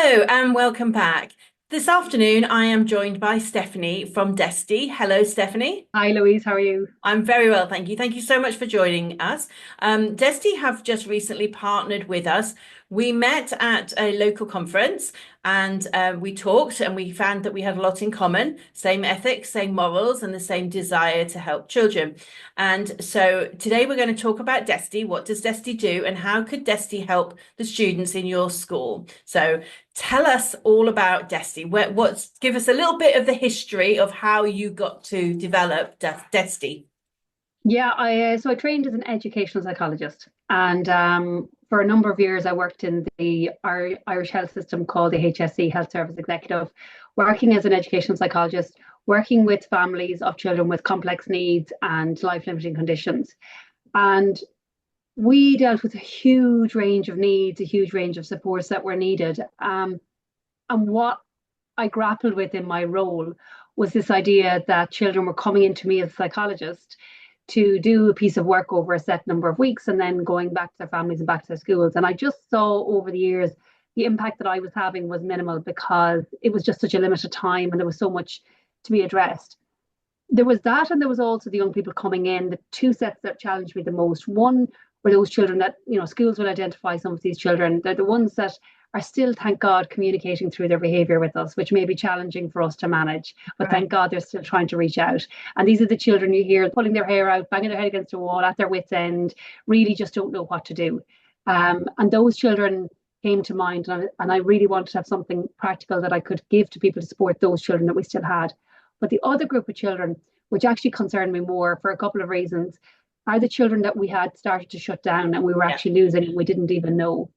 Hello and welcome back. This afternoon, I am joined by Stephanie from Desty. Hello, Stephanie. Hi Louise, how are you? I'm very well, thank you. Thank you so much for joining us. Desty have just recently partnered with us. We met at a local conference and we talked and we found that we had a lot in common, same ethics, same morals, and the same desire to help children. And so today we're going to talk about Desty. What does Desty do and how could Desty help the students in your school? So tell us all about Desty. Give us a little bit of the history of how you got to develop Desty. Yeah, I trained as an educational psychologist, and for a number of years I worked in the Irish health system called the HSE Health Service Executive, working as an educational psychologist, working with families of children with complex needs and life-limiting conditions, and we dealt with a huge range of needs, a huge range of supports that were needed, and what I grappled with in my role was this idea that children were coming into me as a psychologist to do a piece of work over a set number of weeks and then going back to their families and back to their schools. And I just saw over the years the impact that I was having was minimal because it was just such a limited time and there was so much to be addressed. There was that, and there was also the young people coming in. The two sets that challenged me the most. One were those children that, schools will identify some of these children. They're the ones that are still, thank God, communicating through their behaviour with us, which may be challenging for us to manage. But Right. thank God they're still trying to reach out. And these are the children you hear pulling their hair out, banging their head against the wall at their wits' end, really just don't know what to do. And those children came to mind, and I really wanted to have something practical that I could give to people to support those children that we still had. But the other group of children, which actually concerned me more for a couple of reasons, are the children that we had started to shut down and we were Yeah. actually losing and we didn't even know.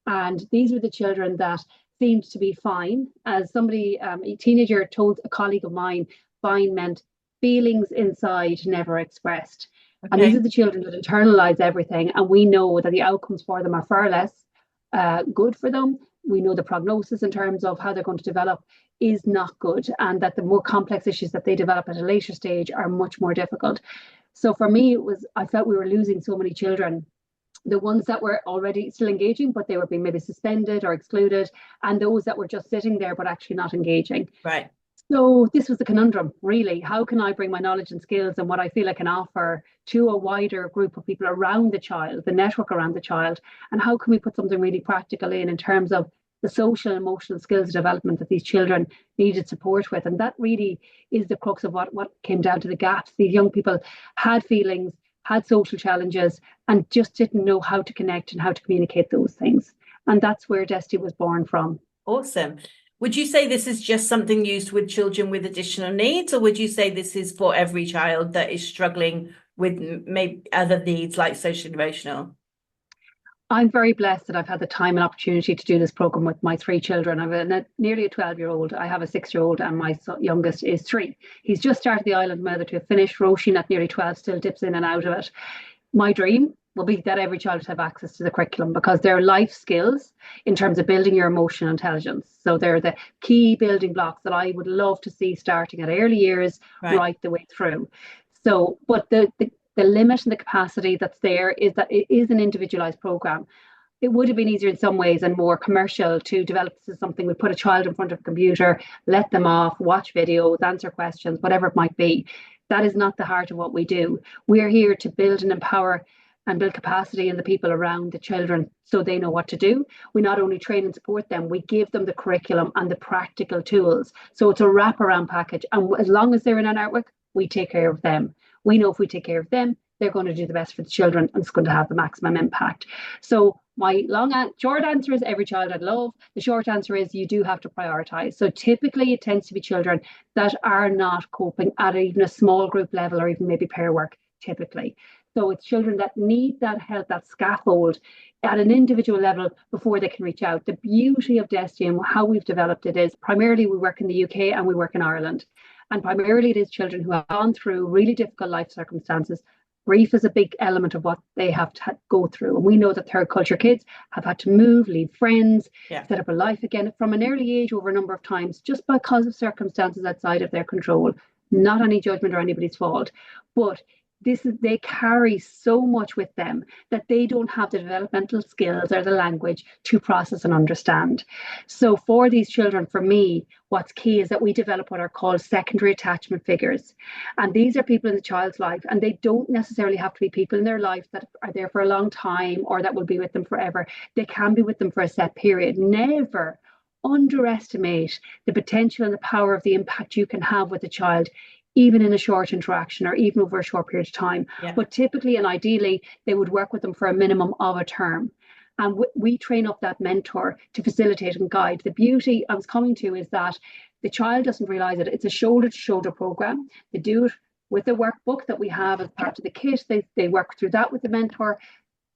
And these were the children that seemed to be fine. As somebody, a teenager, told a colleague of mine, fine meant feelings inside never expressed. And these Okay. are the children that internalize everything. And we know that the outcomes for them are far less good for them. We know the prognosis in terms of how they're going to develop is not good, and that the more complex issues that they develop at a later stage are much more difficult. So for me, I felt we were losing so many children, the ones that were already still engaging, but they were being maybe suspended or excluded, and those that were just sitting there but actually not engaging. Right. So this was the conundrum, really. How can I bring my knowledge and skills and what I feel I can offer to a wider group of people around the child, the network around the child, and how can we put something really practical in terms of the social and emotional skills development that these children needed support with? And that really is the crux of what came down to the gaps. These young people had feelings, had social challenges, and just didn't know how to connect and how to communicate those things. And that's where Desty was born from. Awesome. Would you say this is just something used with children with additional needs, or would you say this is for every child that is struggling with maybe other needs like social and emotional? I'm very blessed that I've had the time and opportunity to do this program with my three children. I have nearly a 12-year-old. I have a 6-year-old, and my youngest is 3. He's just started the island mother to finish. Roisin at nearly 12 still dips in and out of it. My dream will be that every child have access to the curriculum because they're life skills in terms of building your emotional intelligence. So they're the key building blocks that I would love to see starting at early years, Right. right the way through. So, but the limit and the capacity that's there is that it is an individualized program. It would have been easier in some ways and more commercial to develop this as something. We put a child in front of a computer, let them off, watch videos, answer questions, whatever it might be. That is not the heart of what we do. We're here to build and empower and build capacity in the people around the children so they know what to do. We not only train and support them, we give them the curriculum and the practical tools. So it's a wraparound package. And as long as they're in our network, we take care of them. We know if we take care of them, they're going to do the best for the children and it's going to have the maximum impact. So my short answer is every child I'd love. The short answer is you do have to prioritize. So typically it tends to be children that are not coping at even a small group level or even maybe pair work typically. So it's children that need that help, that scaffold at an individual level before they can reach out. The beauty of Desty and how we've developed it is primarily we work in the UK and we work in Ireland. And primarily it is children who have gone through really difficult life circumstances. Grief is a big element of what they have to go through. And we know that third culture kids have had to move, leave friends, Yeah. set up a life again from an early age over a number of times, just because of circumstances outside of their control. Not any judgment or anybody's fault. But they carry so much with them that they don't have the developmental skills or the language to process and understand. So for these children, for me, what's key is that we develop what are called secondary attachment figures. And these are people in the child's life, and they don't necessarily have to be people in their life that are there for a long time or that will be with them forever. They can be with them for a set period. Never underestimate the potential and the power of the impact you can have with a child, even in a short interaction or even over a short period of time. Yeah. But typically and ideally, they would work with them for a minimum of a term. And we train up that mentor to facilitate and guide. The beauty I was coming to is that the child doesn't realize it. It's a shoulder-to-shoulder program. They do it with the workbook that we have as part of the kit. They work through that with the mentor.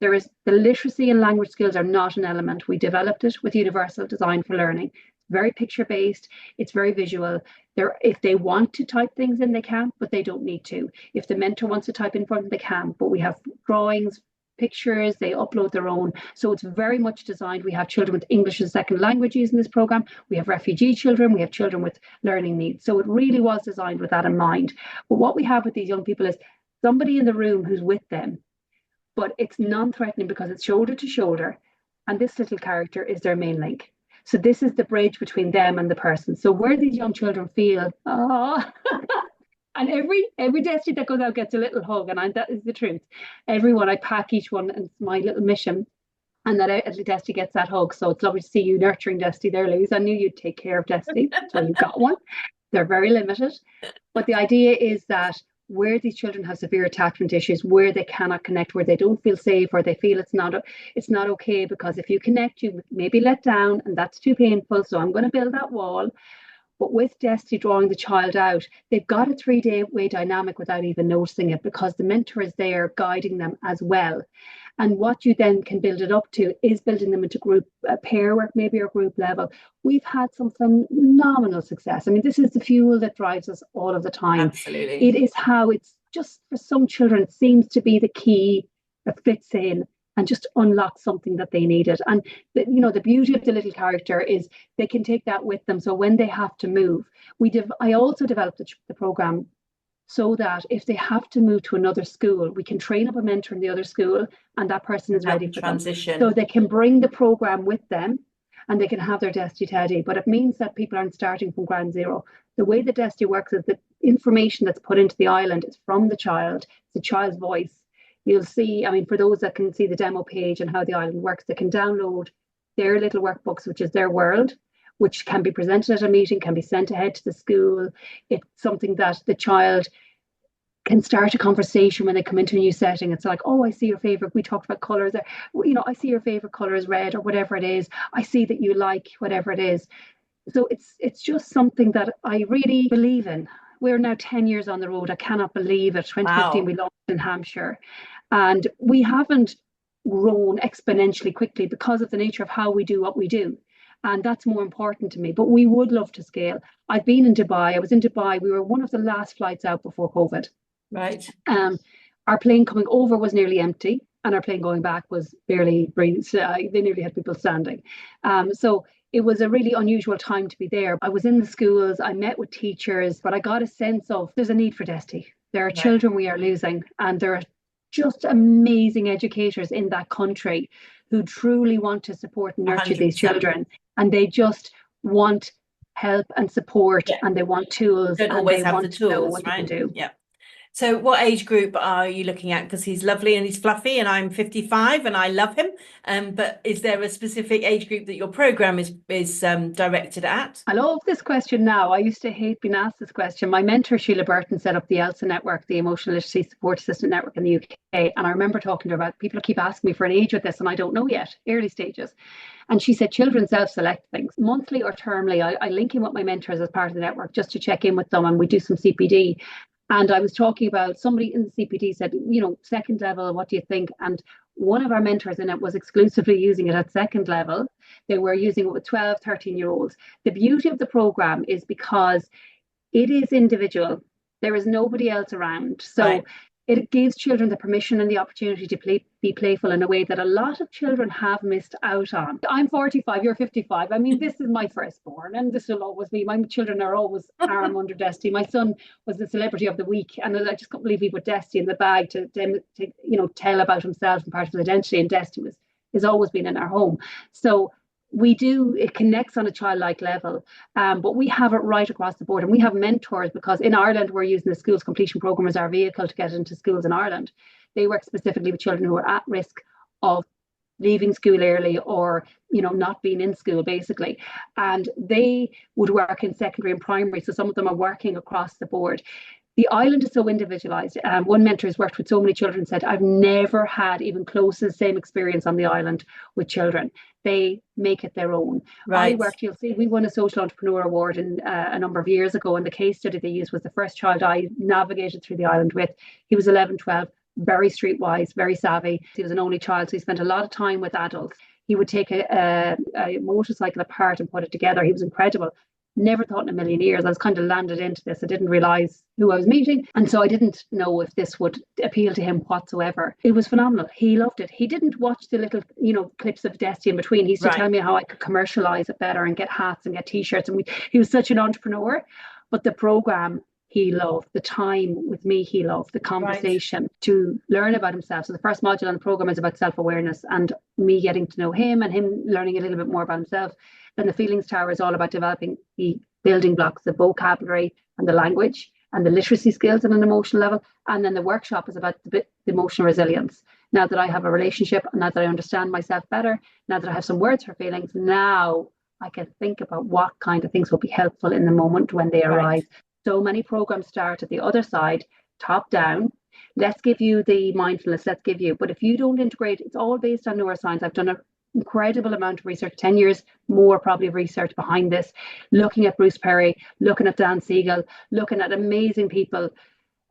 There is the literacy and language skills are not an element. We developed it with Universal Design for Learning. It's very picture-based. It's very visual. If they want to type things in, they can, but they don't need to. If the mentor wants to type in for them, they can. But we have drawings, pictures, they upload their own. So it's very much designed. We have children with English as a second language in this program. We have refugee children. We have children with learning needs. So it really was designed with that in mind. But what we have with these young people is somebody in the room who's with them, but it's non-threatening because it's shoulder to shoulder. And this little character is their main link. So this is the bridge between them and the person. So where these young children feel, and every Desty that goes out gets a little hug, and that is the truth. Everyone, I pack each one, and it's my little mission. And that Desty gets that hug. So it's lovely to see you nurturing Desty there, Louise. I knew you'd take care of Desty, so you got one. They're very limited. But the idea is that where these children have severe attachment issues, where they cannot connect, where they don't feel safe, or they feel it's not okay, because if you connect, you may be let down, and that's too painful. So I'm going to build that wall. But with Desty drawing the child out, they've got a 3-way dynamic without even noticing it, because the mentor is there guiding them as well. And what you then can build it up to is building them into group pair work, maybe, or group level. We've had some phenomenal success. I mean, this is the fuel that drives us all of the time. Absolutely. It is how it's just, for some children, it seems to be the key that fits in and just unlock something that they needed. And the beauty of the little character is they can take that with them. So when they have to move, I also developed the program so that if they have to move to another school, we can train up a mentor in the other school, and that person is ready for transition. So they can bring the program with them, and they can have their Desty Teddy. But it means that people aren't starting from ground zero. The way the Desty works is that information that's put into the island is from the child. It's the child's voice. You'll see, I mean, for those that can see the demo page and how the island works, they can download their little workbooks, which is their world, which can be presented at a meeting, can be sent ahead to the school. It's something that the child can start a conversation when they come into a new setting. It's like, oh, I see your favorite. We talked about colors there. I see your favorite color is red, or whatever it is. I see that you like whatever it is. So it's just something that I really believe in. We're now 10 years on the road. I cannot believe it. 2015, we launched in Hampshire. And we haven't grown exponentially quickly because of the nature of how we do what we do. And that's more important to me. But we would love to scale. I've been in Dubai. I was in Dubai. We were one of the last flights out before COVID. Right. Our plane coming over was nearly empty, and our plane going back was barely breathing. They nearly had people standing. So it was a really unusual time to be there. I was in the schools. I met with teachers, but I got a sense of there's a need for Desty. There are children we are losing, and there are just amazing educators in that country who truly want to support and nurture 100%. these children, and they just want help and support, and they want tools, don't and always they have want the to know tools, what right? they can do. Yeah. So what age group are you looking at? Because he's lovely and he's fluffy, and I'm 55 and I love him. But is there a specific age group that your program is directed at? I love this question now. I used to hate being asked this question. My mentor, Sheila Burton, set up the ELSA network, the Emotional Literacy Support Assistant Network in the UK. And I remember talking to her about, people keep asking me for an age with this, and I don't know yet, early stages. And she said children self-select things. Monthly or termly, I link in with my mentors as part of the network just to check in with them, and we do some CPD. And I was talking about, somebody in the CPD said, second level, what do you think? And one of our mentors in it was exclusively using it at second level. They were using it with 12, 13-year-olds. The beauty of the program is because it is individual. There is nobody else around. So it gives children the permission and the opportunity to be playful in a way that a lot of children have missed out on. I'm 45, you're 55. I mean, this is my firstborn, and this will always be. My children are always arm under Desty. My son was the celebrity of the week, and I just couldn't believe he put Desty in the bag to tell about himself and part of his identity. And Desty has always been in our home. So it connects on a childlike level, but we have it right across the board. And we have mentors, because in Ireland, we're using the schools completion programme as our vehicle to get into schools in Ireland. They work specifically with children who are at risk of leaving school early or, not being in school, basically. And they would work in secondary and primary. So some of them are working across the board. The island is so individualised. One mentor has worked with so many children and said, I've never had even close to the same experience on the island with children. They make it their own. Right. You'll see, we won a social entrepreneur award a number of years ago, and the case study they used was the first child I navigated through the island with. He was 11, 12, very streetwise, very savvy. He was an only child, so he spent a lot of time with adults. He would take a motorcycle apart and put it together. He was incredible. Never thought in a million years. I was kind of landed into this. I didn't realise who I was meeting. And so I didn't know if this would appeal to him whatsoever. It was phenomenal. He loved it. He didn't watch the little, clips of Desty in between. He used to tell me how I could commercialise it better and get hats and get T-shirts. And he was such an entrepreneur. But the programme, he loved. The time with me, he loved. The conversation to learn about himself. So the first module on the programme is about self-awareness and me getting to know him and him learning a little bit more about himself. Then the Feelings Tower is all about developing the building blocks, the vocabulary and the language and the literacy skills at an emotional level. And then the workshop is about the emotional resilience. Now that I have a relationship, now that I understand myself better, now that I have some words for feelings, now I can think about what kind of things will be helpful in the moment when they arise. So many programs start at the other side, top down. Let's give you the mindfulness, but if you don't integrate, it's all based on neuroscience. I've done an incredible amount of research, 10 years more probably of research behind this, looking at Bruce Perry, looking at Dan Siegel, looking at amazing people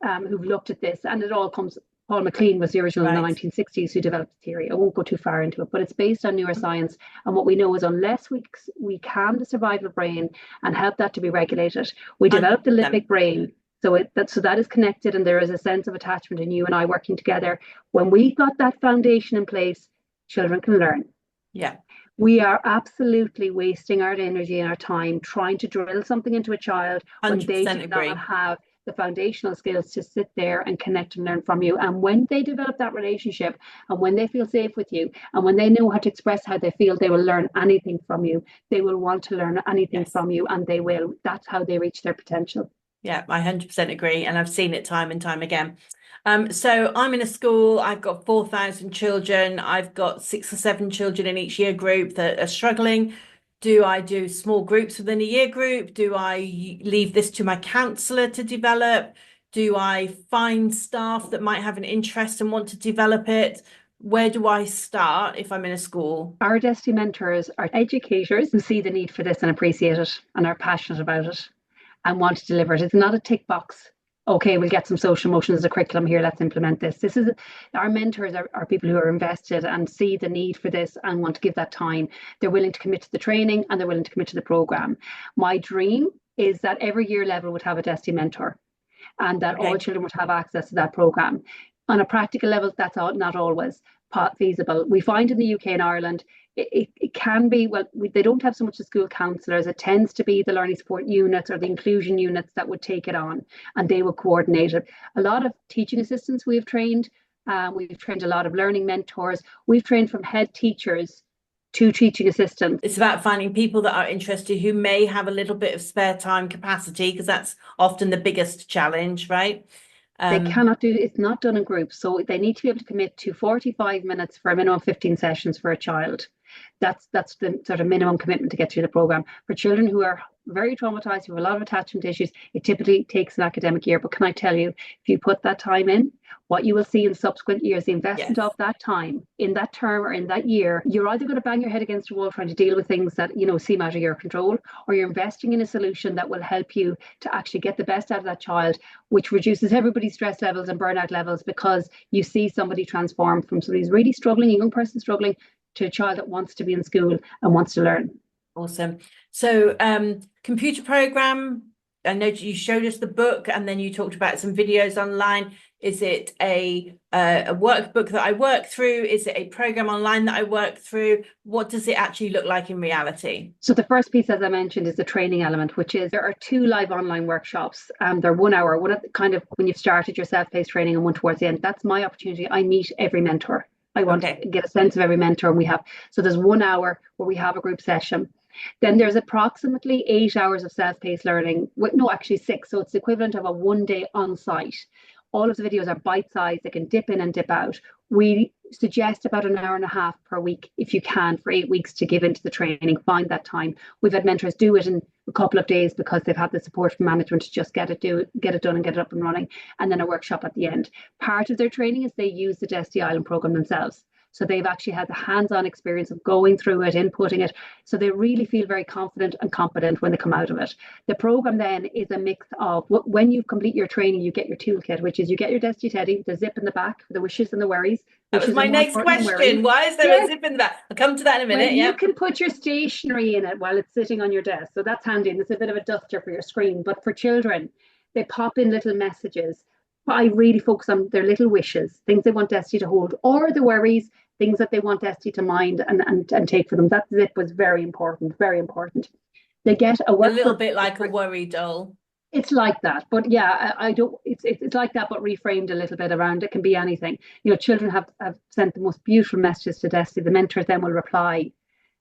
who've looked at this, and it all comes. Paul MacLean was the original in the 1960s who developed the theory. I won't go too far into it, but it's based on neuroscience. And what we know is unless we calm the survival brain and help that to be regulated, we develop the limbic brain. So that is connected, and there is a sense of attachment in you and I working together. When we got that foundation in place, children can learn. Yeah. We are absolutely wasting our energy and our time trying to drill something into a child when they do not have the foundational skills to sit there and connect and learn from you. And when they develop that relationship and when they feel safe with you and when they know how to express how they feel, they will learn anything from you. They will want to learn anything from you, and they will. That's how they reach their potential. Yeah, I 100% agree. And I've seen it time and time again. So I'm in a school, I've got 4,000 children. I've got 6 or 7 children in each year group that are struggling. Do I do small groups within a year group? Do I leave this to my counsellor to develop? Do I find staff that might have an interest and want to develop it? Where do I start if I'm in a school? Our Desty mentors are educators who see the need for this and appreciate it and are passionate about it and want to deliver it. It's not a tick box. Okay, we'll get some social emotion as a curriculum here, let's implement this. Our mentors are people who are invested and see the need for this and want to give that time. They're willing to commit to the training and they're willing to commit to the programme. My dream is that every year level would have a Desty mentor and that all children would have access to that programme. On a practical level, that's not always feasible. We find in the UK and Ireland, it can be, they don't have so much the school counsellors. It tends to be the learning support units or the inclusion units that would take it on and they would coordinate it. A lot of teaching assistants we've trained a lot of learning mentors. We've trained from head teachers to teaching assistants. It's about finding people that are interested who may have a little bit of spare time capacity, because that's often the biggest challenge, right? They cannot do it's not done in groups, so they need to be able to commit to 45 minutes for a minimum of 15 sessions for a child. That's the sort of minimum commitment to get through the programme. For children who are very traumatized, who have a lot of attachment issues, it typically takes an academic year. But can I tell you, if you put that time in, what you will see in subsequent years, the investment of that time in that term or in that year, you're either going to bang your head against a wall trying to deal with things that seem out of your control, or you're investing in a solution that will help you to actually get the best out of that child, which reduces everybody's stress levels and burnout levels, because you see somebody transform from somebody who's really struggling, a young person struggling, to a child that wants to be in school and wants to learn. Awesome. So computer program, I know you showed us the book and then you talked about some videos online. Is it a workbook that I work through? Is it a program online that I work through? What does it actually look like in reality? So the first piece, as I mentioned, is the training element, which is there are 2 live online workshops. They're 1 hour. One at the kind of when you've started your self-paced training and one towards the end. That's my opportunity. I meet every mentor. I want Okay. to get a sense of every mentor, and we have so there's 1 hour where we have a group session. Then there's approximately 8 hours of self-paced learning. No, actually 6. So it's the equivalent of a 1 day on site. All of the videos are bite-sized. They can dip in and dip out. We suggest about an hour and a half per week, if you can, for 8 weeks to give into the training. Find that time. We've had mentors do it in a couple of days because they've had the support from management to just get it done and get it up and running, and then a workshop at the end. Part of their training is they use the Desty Island program themselves. So they've actually had the hands-on experience of going through it, inputting it. So they really feel very confident and competent when they come out of it. The program then is a mix of when you complete your training, you get your toolkit, which is you get your Desty Teddy, the zip in the back, the wishes and the worries. That was my next question. Why is there a zip in the back? I'll come to that in a minute. You can put your stationery in it while it's sitting on your desk. So that's handy. And it's a bit of a duster for your screen. But for children, they pop in little messages. I really focus on their little wishes, things they want Desty to hold, or the worries, things that they want Desty to mind and take for them. That zip was very important, very important. They get a little bit like a worry doll. It's like that, but yeah, I don't. It's like that, but reframed a little bit around. It can be anything. Children have sent the most beautiful messages to Desty. The mentors then will reply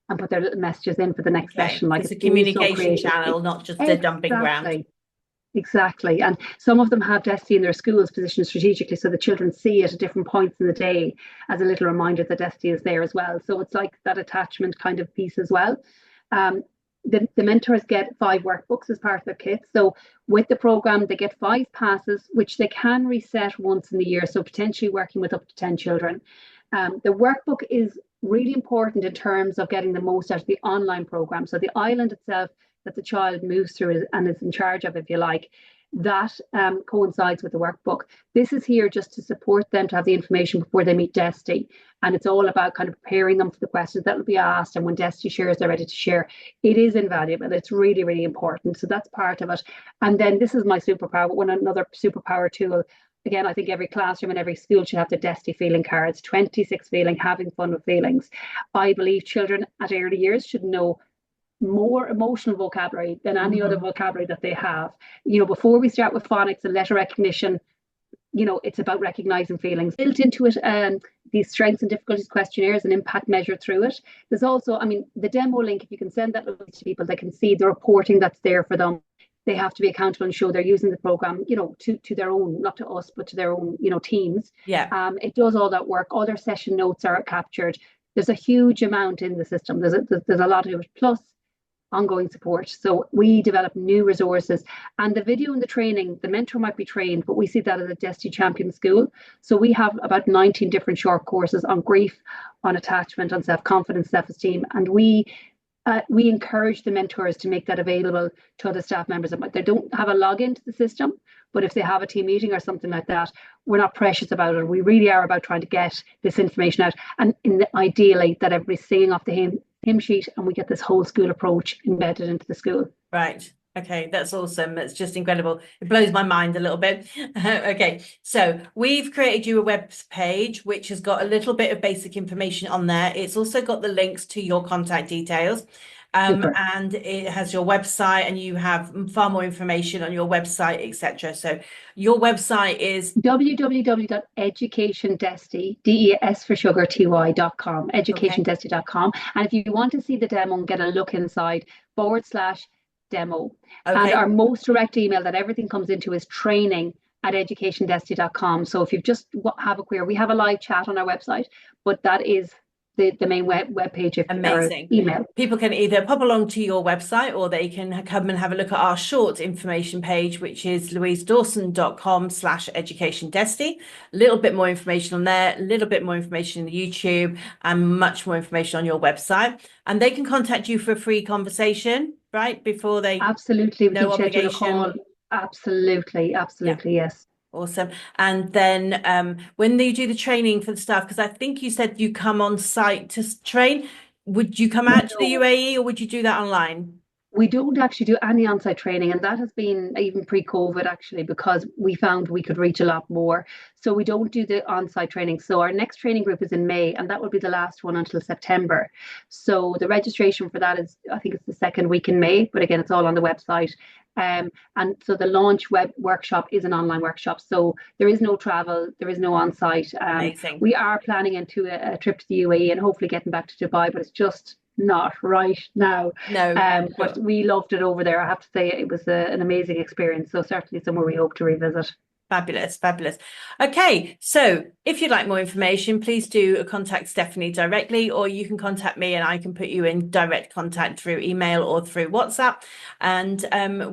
and put their little messages in for the next session. Like it's a communication channel, not just a dumping ground. Exactly. And some of them have Desty in their schools positioned strategically so the children see it at different points in the day as a little reminder that Desty is there as well. So it's like that attachment kind of piece as well. The mentors get 5 workbooks as part of their kit. So with the program, they get 5 passes, which they can reset once in the year. So potentially working with up to 10 children. The workbook is really important in terms of getting the most out of the online program. So the island itself that the child moves through and is in charge of, if you like, that coincides with the workbook. This is here just to support them to have the information before they meet Desty. And it's all about kind of preparing them for the questions that will be asked. And when Desty shares, they're ready to share. It is invaluable. It's really, really important. So that's part of it. And then this is my superpower, another superpower tool. Again, I think every classroom and every school should have the Desty feeling cards, 26 feeling, having fun with feelings. I believe children at early years should know more emotional vocabulary than any other vocabulary that they have. Before we start with phonics and letter recognition, it's about recognizing feelings. Built into it, these strengths and difficulties questionnaires and impact measured through it. There's also, the demo link, if you can send that to people, they can see the reporting that's there for them. They have to be accountable and show they're using the program, to their own, not to us, but to their own, teams. Yeah. It does all that work. All their session notes are captured. There's a huge amount in the system. There's a lot of it. Plus, ongoing support. So we develop new resources, and the video and the training, the mentor might be trained, but we see that as a Desty Champion school. So we have about 19 different short courses on grief, on attachment, on self-confidence, self-esteem, and we encourage the mentors to make that available to other staff members. They don't have a login to the system, but if they have a team meeting or something like that, we're not precious about it. We really are about trying to get this information out, and ideally that everybody's singing off the hymn sheet, and we get this whole school approach embedded into the school. Right. Okay, that's awesome. That's just incredible. It blows my mind a little bit. Okay, so we've created you a web page which has got a little bit of basic information on there. It's also got the links to your contact details. And it has your website, and you have far more information on your website, etc. So your website is www.educationdesty, DES for sugar, TY.com, educationdesty.com. And if you want to see the demo and get a look inside, /demo. And our most direct email that everything comes into is training@educationdesty.com. So if you just have a query, we have a live chat on our website, but that is the main web page. Amazing. Email. People can either pop along to your website, or they can come and have a look at our short information page, which is louisedawson.com/educationdesty. A little bit more information on there, a little bit more information in the YouTube, and much more information on your website. And they can contact you for a free conversation, right? Before they absolutely, no obligation. Absolutely, yes. Awesome. And then when you do the training for the staff, because I think you said you come on site to train, would you come out to the UAE, or would you do that online? We don't actually do any on-site training, and that has been even pre-COVID actually, because we found we could reach a lot more. So we don't do the on-site training. So our next training group is in May, and that will be the last one until September. So the registration for that is, I think it's the second week in May, but again, it's all on the website. And so the launch web workshop is an online workshop. So there is no travel, there is no on-site. Amazing. We are planning into a trip to the UAE and hopefully getting back to Dubai, but it's just not right now. No, but we loved it over there. I have to say it was an amazing experience. So certainly somewhere we hope to revisit. Fabulous, fabulous. Okay, so if you'd like more information, please do contact Stephanie directly, or you can contact me and I can put you in direct contact through email or through WhatsApp. And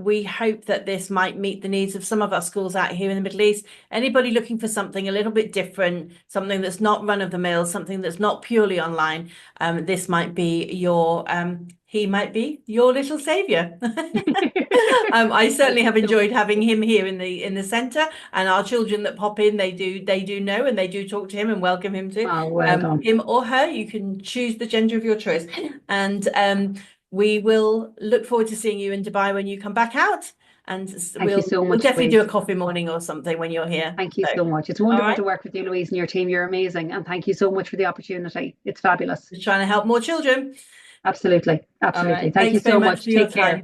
we hope that this might meet the needs of some of our schools out here in the Middle East. Anybody looking for something a little bit different, something that's not run of the mill, something that's not purely online, this might be your he might be your little savior. I certainly have enjoyed having him here in the centre, and our children that pop in, they do know, and they do talk to him and welcome him too. Oh, well done. Him or her, you can choose the gender of your choice. And we will look forward to seeing you in Dubai when you come back out. And Thank you so much, we'll definitely Louise. do a coffee morning or something when you're here. Thank you so much. It's wonderful to work with you, Louise, and your team. You're amazing. And thank you so much for the opportunity. It's fabulous. Just trying to help more children. Absolutely. Absolutely. Right. Thank you so much. Take care.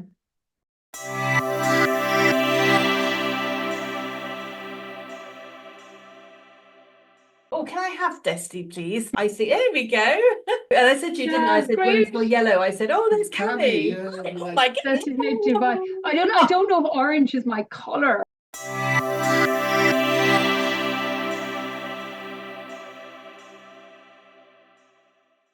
Oh, can I have Desty, please? I see. There we go. And I said you didn't. I said, well, it's all yellow. I said, oh, there's Cammy. Oh my goodness. I don't know if orange is my color.